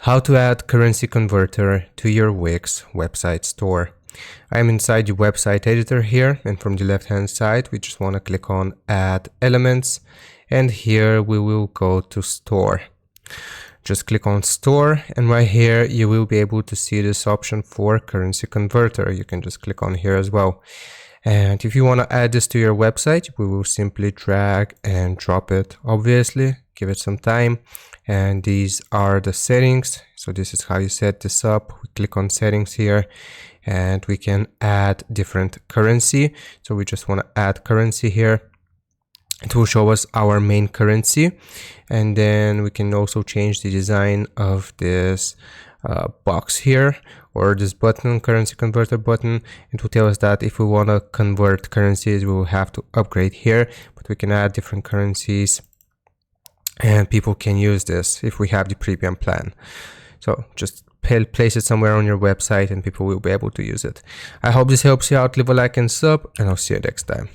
How to add currency converter to your Wix website store. I'm inside the website editor here, and from the left hand side we just want to click on add elements, and here we will go to store. Just click on store, and right here you will be able to see this option for currency converter. You can just click on here as well. And if you want to add this to your website, we will simply drag and drop it. Obviously, give it some time. And these are the settings. So this is how you set this up. We click on settings here and we can add different currency. So we just want to add currency here. It will show us our main currency. And then we can also change the design of this box here, or this button, currency converter button. It will tell us that if we want to convert currencies, we will have to upgrade here, but we can add different currencies and people can use this if we have the premium plan. So just place it somewhere on your website and people will be able to use it. I hope this helps you out. Leave a like and sub, and I'll see you next time.